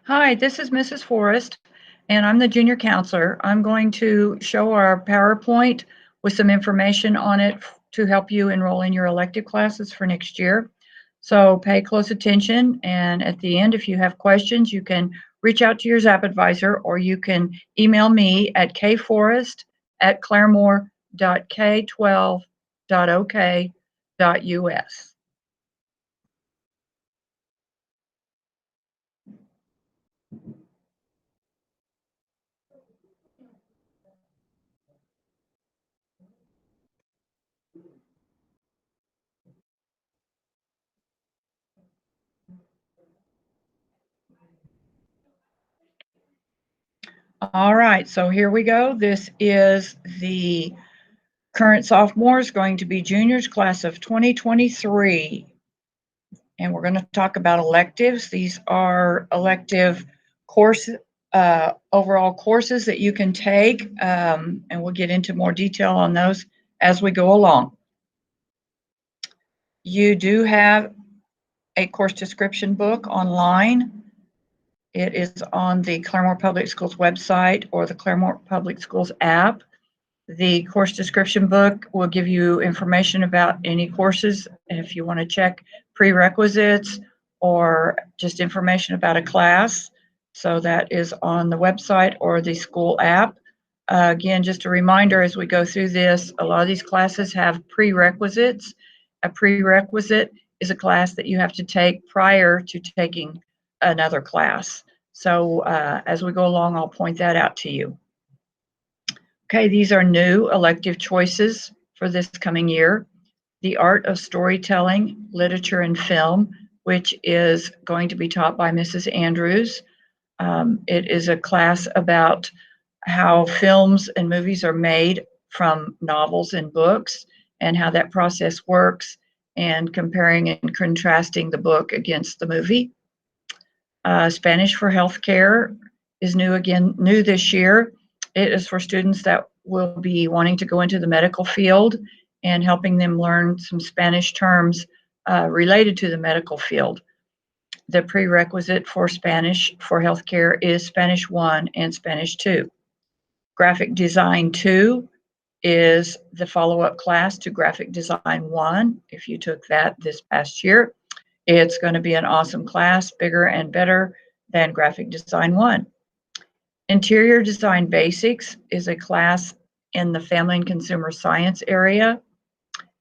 Hi, this is Mrs. Forrest, and I'm the junior counselor. I'm going to show our PowerPoint with some information on it to help you enroll in your elective classes for next year. So pay close attention, and at the end, if you have questions, you can reach out to your ZAP advisor, or you can email me at kforrest@claremore.k12.ok.us. All right, so here we go. This is the current sophomores going to be juniors, class of 2023. And we're going to talk about electives. These are elective overall courses that you can take, and we'll get into more detail on those as we go along. You do have a course description book online. It is on the Claremore Public Schools website or the Claremore Public Schools app. The course description book will give you information about any courses, and if you want to check prerequisites or just information about a class. So that is on the website or the school app. Again, just a reminder as we go through this, a lot of these classes have prerequisites. A prerequisite is a class that you have to take prior to taking another class. So as we go along, I'll point that out to you. Okay, these are new elective choices for this coming year. The Art of Storytelling, Literature and Film, which is going to be taught by Mrs. Andrews. It is a class about how films and movies are made from novels and books and how that process works, and comparing and contrasting the book against the movie. Spanish for Healthcare is new this year. It is for students that will be wanting to go into the medical field and helping them learn some Spanish terms related to the medical field. The prerequisite for Spanish for Healthcare is Spanish 1 and Spanish 2. Graphic Design 2 is the follow-up class to Graphic Design 1. If you took that this past year, it's going to be an awesome class, bigger and better than Graphic Design 1. Interior Design Basics is a class in the Family and Consumer Science area.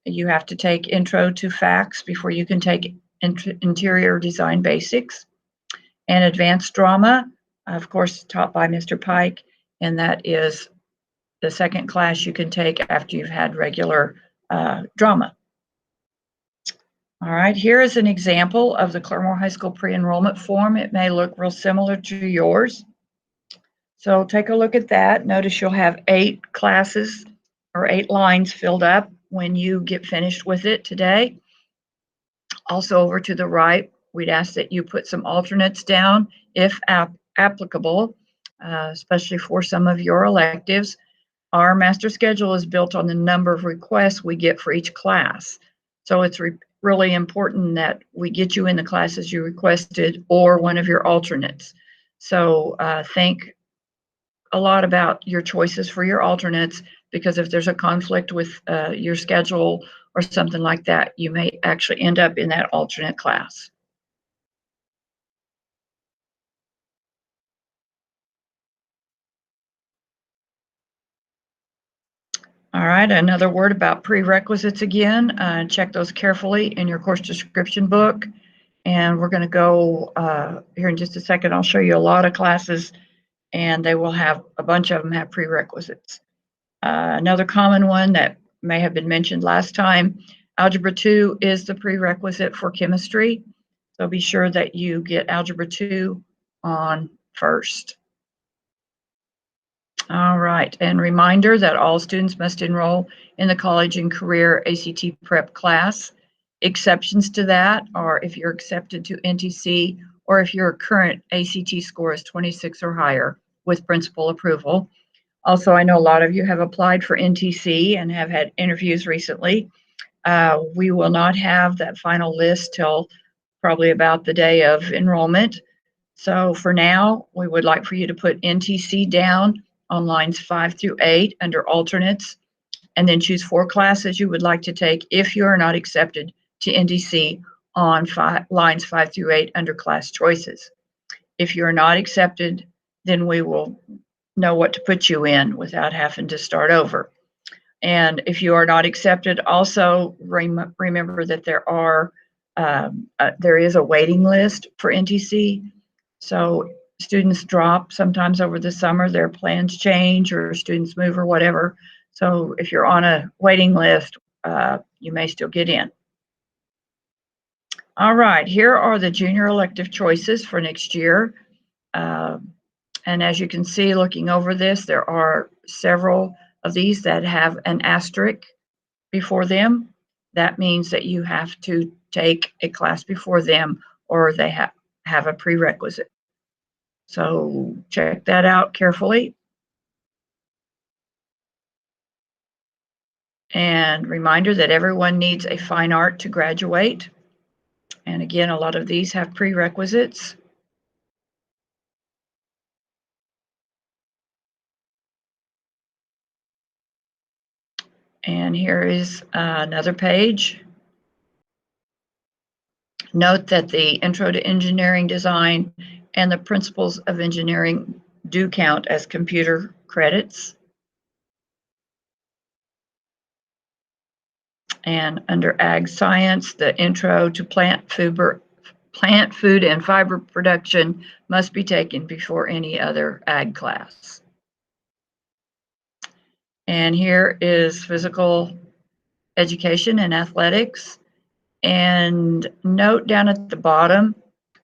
You have to take Intro to Facts before you can take Interior Design Basics. And Advanced Drama, of course, taught by Mr. Pike, and that is the second class you can take after you've had regular drama. All right, here is an example of the Claremore High School pre-enrollment form. It may look real similar to yours. So take a look at that. Notice you'll have 8 classes or 8 lines filled up when you get finished with it today. Also over to the right, we'd ask that you put some alternates down if applicable, especially for some of your electives. Our master schedule is built on the number of requests we get for each class. So it's really important that we get you in the classes you requested or one of your alternates. So think a lot about your choices for your alternates, because if there's a conflict with your schedule or something like that, you may actually end up in that alternate class. All right, another word about prerequisites again. Check those carefully in your course description book. And we're going to go here in just a second. I'll show you a lot of classes, and they will have a bunch of them have prerequisites. Another common one that may have been mentioned last time, Algebra 2 is the prerequisite for chemistry. So be sure that you get Algebra 2 on first. All right, and reminder that all students must enroll in the college and career ACT prep class. Exceptions to that are if you're accepted to NTC or if your current ACT score is 26 or higher with principal approval. Also, I know a lot of you have applied for NTC and have had interviews recently. We will not have that final list till probably about the day of enrollment. So for now, we would like for you to put NTC down on lines 5 through 8 under alternates, and then choose 4 classes you would like to take if you are not accepted to NTC on lines 5 through 8 under class choices. If you're not accepted, then we will know what to put you in without having to start over. And if you are not accepted, also remember that there is a waiting list for NTC. So students drop sometimes over the summer, their plans change or students move or whatever. So if you're on a waiting list, you may still get in. All right, here are the junior elective choices for next year. And as you can see, looking over this, there are several of these that have an asterisk before them. That means that you have to take a class before them or they have a prerequisite. So check that out carefully. And reminder that everyone needs a fine art to graduate. And again, a lot of these have prerequisites. And here is another page. Note that the Intro to Engineering Design and the Principles of Engineering do count as computer credits. And under Ag Science, the Intro to Plant Food and Fiber Production must be taken before any other Ag class. And here is Physical Education and Athletics. And note down at the bottom,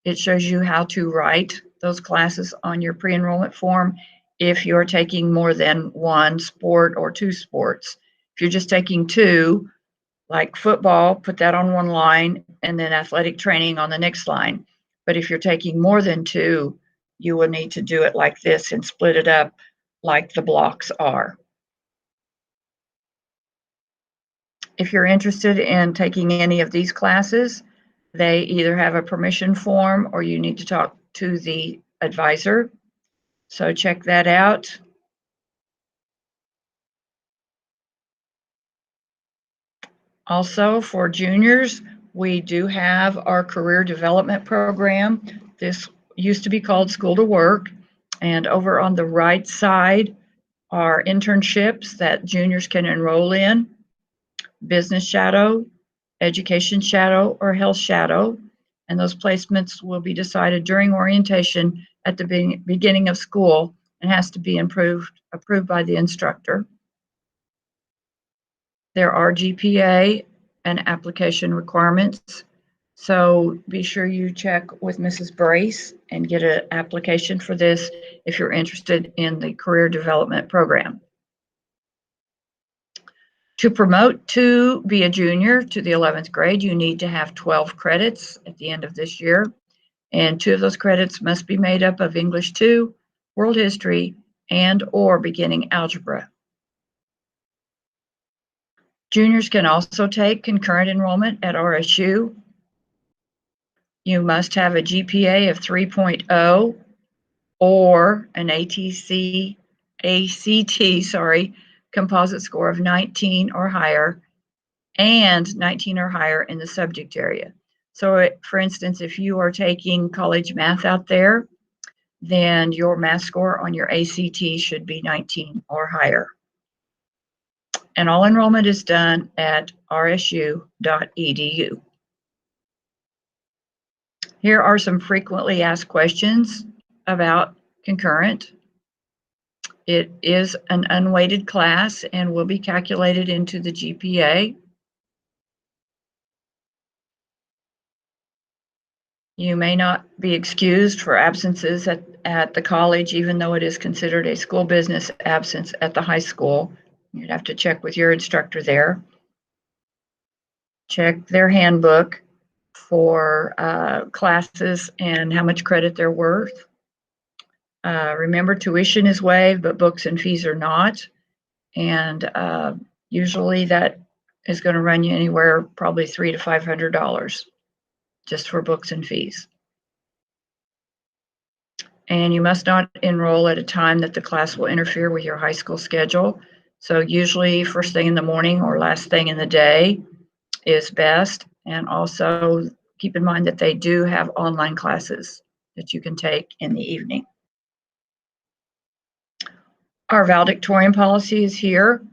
it shows you how to write those classes on your pre-enrollment form if you're taking more than one sport or 2 sports. If you're just taking 2, like football, put that on one line, and then athletic training on the next line. But if you're taking more than 2, you will need to do it like this and split it up like the blocks are. If you're interested in taking any of these classes, they either have a permission form or you need to talk to the advisor. So check that out. Also for juniors, we do have our career development program. This used to be called School to Work. And over on the right side are internships that juniors can enroll in: Business Shadow, Education Shadow, or Health Shadow. And those placements will be decided during orientation at the beginning of school and has to be approved by the instructor. There are GPA and application requirements. So be sure you check with Mrs. Brace and get an application for this if you're interested in the career development program. To promote to be a junior to the 11th grade, you need to have 12 credits at the end of this year. And 2 of those credits must be made up of English 2, World History, and/or beginning algebra. Juniors can also take concurrent enrollment at RSU. You must have a GPA of 3.0 or an ACT composite score of 19 or higher, and 19 or higher in the subject area. So for instance, if you are taking college math out there, then your math score on your ACT should be 19 or higher. And all enrollment is done at rsu.edu. Here are some frequently asked questions about concurrent. It is an unweighted class and will be calculated into the GPA. You may not be excused for absences at the college, even though it is considered a school business absence at the high school. You'd have to check with your instructor there. Check their handbook for classes and how much credit they're worth. Remember, tuition is waived, but books and fees are not. And usually that is going to run you anywhere probably $300 to $500 just for books and fees. and you must not enroll at a time that the class will interfere with your high school schedule. So usually first thing in the morning or last thing in the day is best. And also keep in mind that they do have online classes that you can take in the evening. Our valedictorian policy is here.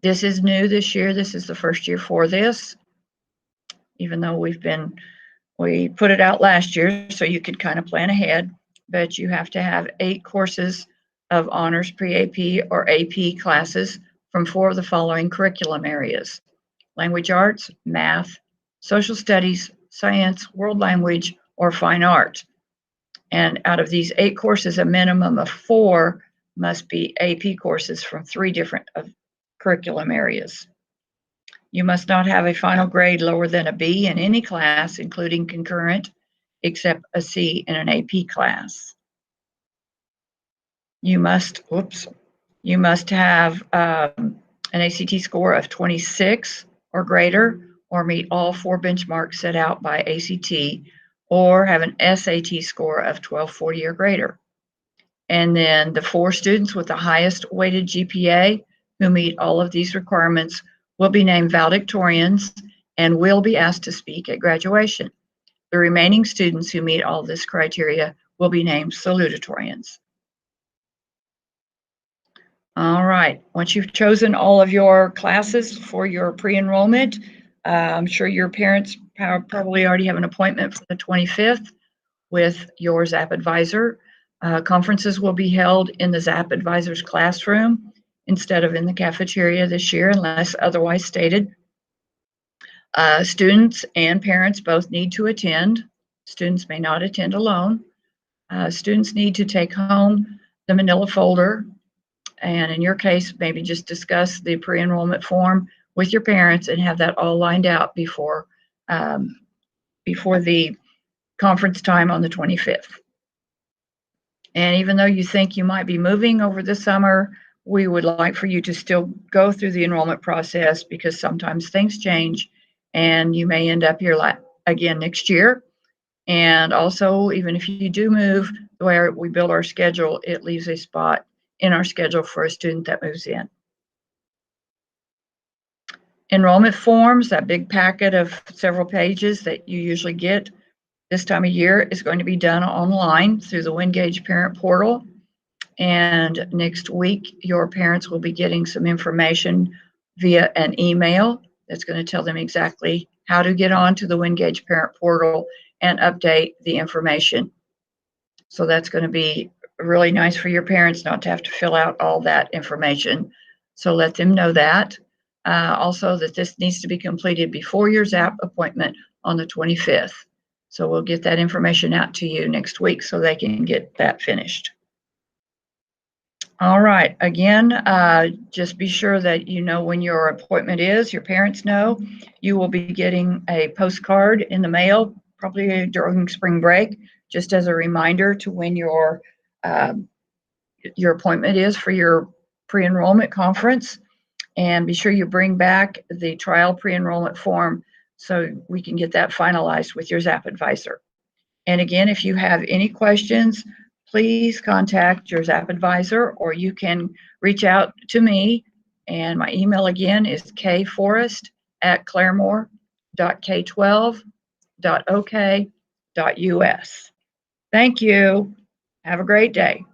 This is new this year. This is the first year for this, even though we put it out last year so you could kind of plan ahead, but you have to have 8 courses of honors pre-AP or AP classes from 4 of the following curriculum areas: language arts, math, social studies, science, world language, or fine art. And out of these 8 courses, a minimum of 4 must be AP courses from 3 different curriculum areas. You must not have a final grade lower than a B in any class, including concurrent, except a C in an AP class. You must have an ACT score of 26 or greater, or meet all 4 benchmarks set out by ACT, or have an SAT score of 1240 or greater. And then the 4 students with the highest weighted GPA who meet all of these requirements will be named valedictorians and will be asked to speak at graduation. The remaining students who meet all this criteria will be named salutatorians. All right, once you've chosen all of your classes for your pre-enrollment, I'm sure your parents probably already have an appointment for the 25th with your ZAP advisor. Conferences will be held in the ZAP advisor's classroom instead of in the cafeteria this year, unless otherwise stated. Students and parents both need to attend. Students may not attend alone. Students need to take home the manila folder, and in your case, maybe just discuss the pre-enrollment form with your parents and have that all lined out before the conference time on the 25th. And even though you think you might be moving over the summer, we would like for you to still go through the enrollment process, because sometimes things change and you may end up here again next year. And also, even if you do move, the way we build our schedule, it leaves a spot in our schedule for a student that moves in. Enrollment forms, that big packet of several pages that you usually get this time of year, is going to be done online through the WinGage Parent Portal. And next week, your parents will be getting some information via an email that's going to tell them exactly how to get on to the WinGage Parent Portal and update the information. So that's going to be really nice for your parents not to have to fill out all that information. So let them know that. Also, that this needs to be completed before your ZAP appointment on the 25th. So we'll get that information out to you next week so they can get that finished. All right, again, just be sure that you know when your appointment is, your parents know. You will be getting a postcard in the mail, probably during spring break, just as a reminder to when your appointment is for your pre-enrollment conference. And be sure you bring back the trial pre-enrollment form so we can get that finalized with your ZAP advisor. And again, if you have any questions, please contact your ZAP advisor, or you can reach out to me. And my email again is kforrest@claremore.k12.ok.us. Thank you. Have a great day.